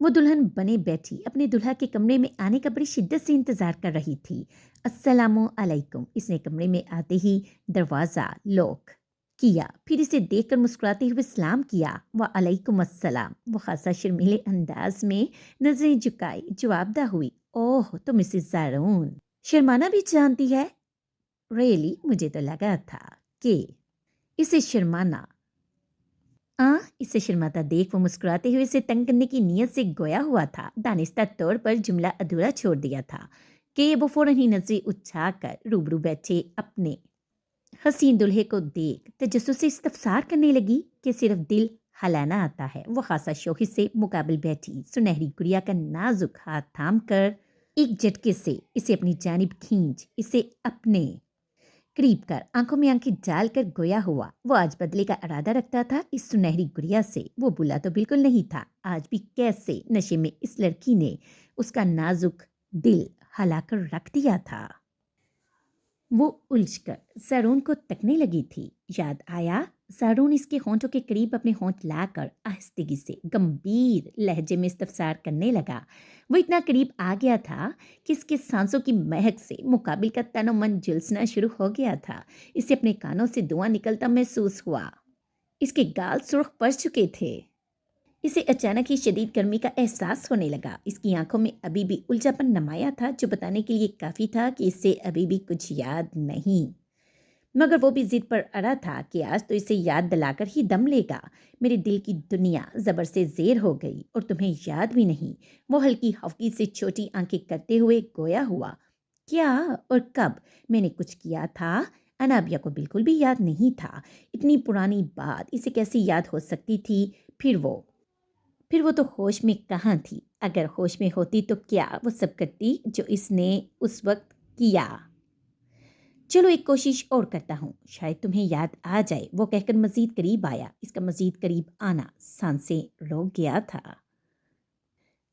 وہ دلہن بنے بیٹھی اپنے دلہا کے کمرے میں آنے کا بڑی شدت سے انتظار کر رہی تھی۔ السلام علیکم، اس نے کمرے میں آتے ہی دروازہ لوک کیا، پھر اسے دیکھ کر مسکراتے ہوئے سلام کیا۔ وعلیکم السلام، وہ خاصا شرمیلے انداز میں نظریں جھکائی جواب دہ ہوئی۔ اوہ، تو مسز زارون شرمانا بھی جانتی ہے؟ ریلی مجھے تو لگا تھا کہ اسے شرمانا اسے شرماتا دیکھ وہ مسکراتے ہوئے اسے تنگ کرنے کی نیت سے گویا ہوا تھا۔ دانستہ طور پر جملہ ادھورا چھوڑ دیا تھا کہ وہ فوراً ہی نظریں اچھا کر روبرو بیٹھے اپنے حسین دلہے کو دیکھ تجسس سے استفسار کرنے لگی کہ صرف دل ہلانا آتا ہے۔ وہ خاصا شوخی سے مقابل بیٹھی سنہری گڑیا کا نازک ہاتھ تھام کر ایک جھٹکے سے اسے اپنی جانب کھینچ اسے اپنے قریب کر آنکھوں میں آنکھیں ڈال کر گویا ہوا وہ آج بدلے کا ارادہ رکھتا تھا اس سنہری گڑیا سے۔ وہ بلا تو بالکل نہیں تھا، آج بھی کیسے نشے میں اس لڑکی نے اس کا نازک دل ہلا کر رکھ دیا تھا۔ وہ الجھ کر زارون کو تکنے لگی تھی۔ یاد آیا؟ زارون اس کے ہونٹوں کے قریب اپنے ہونٹ لا کر آہستگی سے گمبھیر لہجے میں استفسار کرنے لگا۔ وہ اتنا قریب آ گیا تھا کہ اس کے سانسوں کی مہک سے مقابل کا تن و من جھلسنا شروع ہو گیا تھا۔ اسے اپنے کانوں سے دھواں نکلتا محسوس ہوا۔ اس کے گال سرخ پڑ چکے تھے۔ اسے اچانک ہی شدید گرمی کا احساس ہونے لگا۔ اس کی آنکھوں میں ابھی بھی الجھا پن نمایاں تھا جو بتانے کے لیے کافی تھا کہ اسے ابھی بھی کچھ یاد نہیں، مگر وہ بھی ضد پر اڑا تھا کہ آج تو اسے یاد دلا کر ہی دم لے گا۔ میرے دل کی دنیا زبر سے زیر ہو گئی اور تمہیں یاد بھی نہیں، وہ ہلکی ہفکی سے چھوٹی آنکھیں کرتے ہوئے گویا ہوا۔ کیا اور کب میں نے کچھ کیا تھا؟ انابیہ کو بالکل بھی یاد نہیں تھا۔ اتنی پرانی بات اسے کیسے یاد ہو سکتی تھی؟ پھر وہ تو ہوش میں کہاں تھی؟ اگر ہوش میں ہوتی تو کیا وہ سب کرتی جو اس نے اس وقت کیا؟ چلو ایک کوشش اور کرتا ہوں، شاید تمہیں یاد آ جائے، وہ کہہ کر مزید قریب آیا۔ اس کا مزید قریب آنا سانسیں روک گیا تھا۔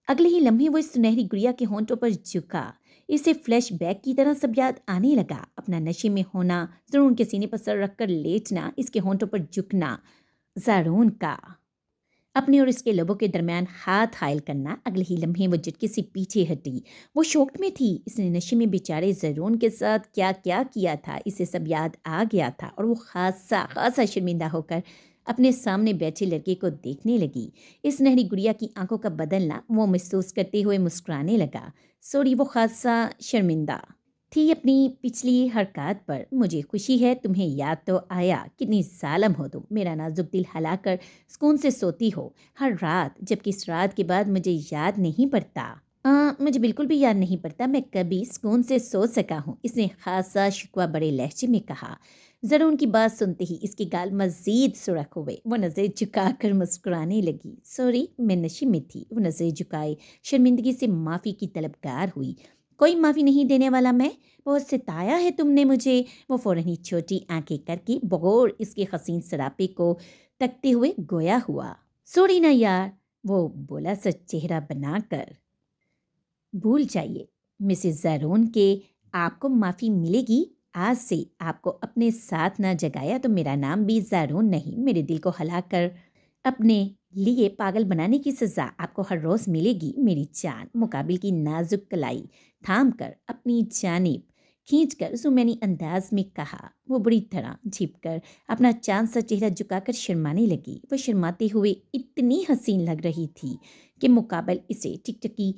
اگلے ہی لمحے وہ اس سنہری گڑیا کے ہونٹوں پر جھکا۔ اسے فلیش بیک کی طرح سب یاد آنے لگا، اپنا نشے میں ہونا، زارون کے سینے پر سر رکھ کر لیٹنا، اس کے ہونٹوں پر جھکنا، زارون کا اپنے اور اس کے لبوں کے درمیان ہاتھ حائل کرنا۔ اگلے ہی لمحے وہ جھٹکے سے پیچھے ہٹی۔ وہ شوق میں تھی، اس نے نشے میں بیچارے زارون کے ساتھ کیا کیا کیا تھا، اسے سب یاد آ گیا تھا اور وہ خاصا شرمندہ ہو کر اپنے سامنے بیٹھے لڑکے کو دیکھنے لگی۔ اس نہری گڑیا کی آنکھوں کا بدلنا وہ محسوس کرتے ہوئے مسکرانے لگا۔ سوری، وہ خاصا شرمندہ تھی اپنی پچھلی حرکات پر۔ مجھے خوشی ہے تمہیں یاد تو آیا، کتنی ظالم ہو تم، میرا نازک دل ہلا کر سکون سے سوتی ہو ہر رات، جبکہ اس رات کے بعد مجھے یاد نہیں پڑتا۔ مجھے بالکل بھی یاد نہیں پڑتا میں کبھی سکون سے سو سکا ہوں، اس نے خاصا شکوہ بڑے لہجے میں کہا۔ زارون کی بات سنتے ہی اس کے گال مزید سرخ ہوئے، وہ نظریں جھکا کر مسکرانے لگی۔ سوری، میں نشے میں تھی، وہ نظریں جھکائے شرمندگی سے معافی کی طلبگار ہوئی۔ کوئی معافی نہیں دینے والا میں، بہت ستایا ہے تم نے مجھے، وہ فوراً ہی چھوٹی آنکھیں کر کے بغور اس کے حسین سراپے کو تکتے ہوئے گویا ہوا۔ سوری نا یار، وہ بولا سا چہرہ بنا کر۔ بھول جائیے مسز زارون کہ آپ کو معافی ملے گی، آج سے آپ کو اپنے ساتھ نہ جگایا تو میرا نام بھی زارون نہیں۔ میرے دل کو ہلا کر اپنے لیے پاگل بنانے کی سزا آپ کو ہر روز ملے گی۔ میری جان، مقابل کی نازک کلائی تھام کر اپنی جانب کھینچ کر زمینی انداز میں کہا۔ وہ بری طرح جھپ کر اپنا چاند سا چہرہ جھکا کر شرمانے لگی۔ وہ شرماتے ہوئے اتنی حسین لگ رہی تھی کہ مقابل اسے ٹکٹکی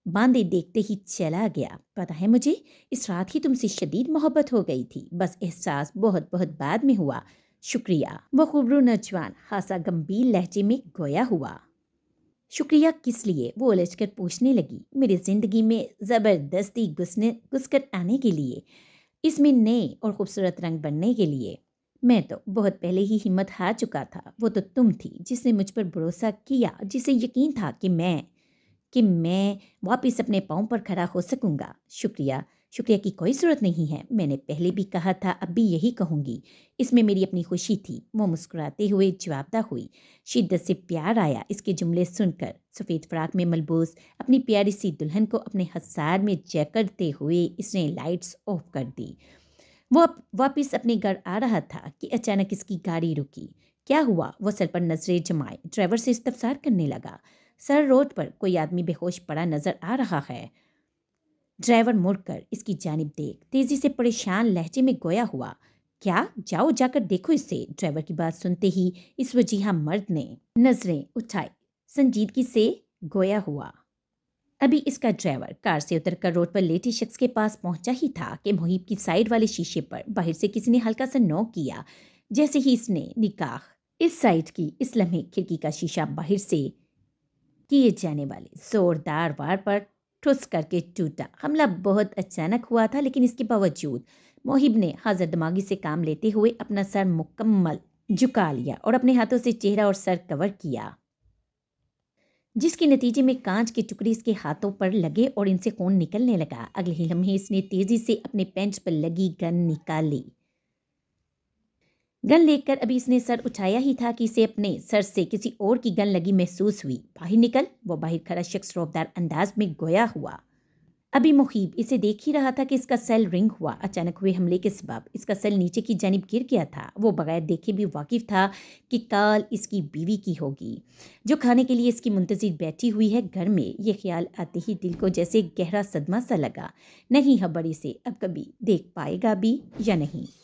باندھے دیکھتے ہی چلا گیا۔ پتہ ہے مجھے اس رات ہی تم سے شدید محبت ہو گئی تھی، بس احساس بہت بہت بعد میں ہوا۔ شکریہ، وہ خوبرو نوجوان خاصا گمبھیر لہجے میں گویا ہوا۔ شکریہ کس لیے؟ وہ الجھ کر پوچھنے لگی۔ میری زندگی میں زبردستی گھس کر آنے کے لیے، اس میں نئے اور خوبصورت رنگ بننے کے لیے۔ میں تو بہت پہلے ہی ہمت ہار چکا تھا، وہ تو تم تھی جس نے مجھ پر بھروسہ کیا، جسے یقین تھا کہ میں واپس اپنے پاؤں پر کھڑا ہو سکوں گا۔ شکریہ کی کوئی ضرورت نہیں ہے، میں نے پہلے بھی کہا تھا، اب بھی یہی کہوں گی، اس میں میری اپنی خوشی تھی۔ وہ مسکراتے ہوئے جواب دہ ہوئی۔ شدت سے پیار آیا اس کے جملے سن کر۔ سفید فراق میں ملبوس اپنی پیاری سی دلہن کو اپنے حصار میں جکڑتے ہوئے اس نے لائٹس آف کر دی۔ وہ واپس اپنے گھر آ رہا تھا کہ اچانک اس کی گاڑی رکی۔ کیا ہوا؟ وہ سر پر نظریں جمائے ڈرائیور سے استفسار کرنے لگا۔ سر روڈ پر کوئی آدمی بے ہوش پڑا نظر آ رہا ہے۔ ڈرائیور مڑ کر اس کی جانب دیکھ تیزی سے پریشان لہجے میں گویا ہوا، کیا؟ جاؤ جا کر دیکھو اسے۔ ڈرائیور کی بات سنتے ہی اس وجیہہ مرد نے نظریں اٹھائی، سنجیدگی سے گویا ہوا۔ ابھی اس کا ڈرائیور کار سے اتر کر روڈ پر لیٹے شخص کے پاس پہنچا ہی تھا کہ محیب کی سائیڈ والے شیشے پر باہر سے کسی نے ہلکا سا نوک کیا۔ جیسے ہی اس نے نکاح اس سائیڈ کی، اس لمحے کھڑکی کا شیشہ باہر سے کیے جانے والے زوردار وار پر ٹھس کر کے ٹوٹا۔ حملہ بہت اچانک ہوا تھا، لیکن اس کے باوجود محیب نے حاضر دماغی سے کام لیتے ہوئے اپنا سر مکمل جھکا لیا اور اپنے ہاتھوں سے چہرہ اور سر کور کیا، جس کے نتیجے میں کانچ کے ٹکڑے اس کے ہاتھوں پر لگے اور ان سے خون نکلنے لگا۔ اگلے ہی لمحے اس نے تیزی سے اپنے پینٹ پر لگی گن نکالی۔ گن لے کر ابھی اس نے سر اٹھایا ہی تھا کہ اسے اپنے سر سے کسی اور کی گن لگی محسوس ہوئی۔ باہر نکل، وہ باہر کھڑا شخص رعبدار انداز میں گویا ہوا۔ ابھی محیب اسے دیکھ ہی رہا تھا کہ اس کا سیل رنگ ہوا۔ اچانک ہوئے حملے کے سبب اس کا سیل نیچے کی جانب گر گیا تھا۔ وہ بغیر دیکھے بھی واقف تھا کہ کال اس کی بیوی کی ہوگی، جو کھانے کے لیے اس کی منتظر بیٹھی ہوئی ہے گھر میں۔ یہ خیال آتے ہی دل کو جیسے گہرا صدمہ سا لگا، نہیں خبر اسے اب کبھی دیکھ پائے گا بھی یا نہیں۔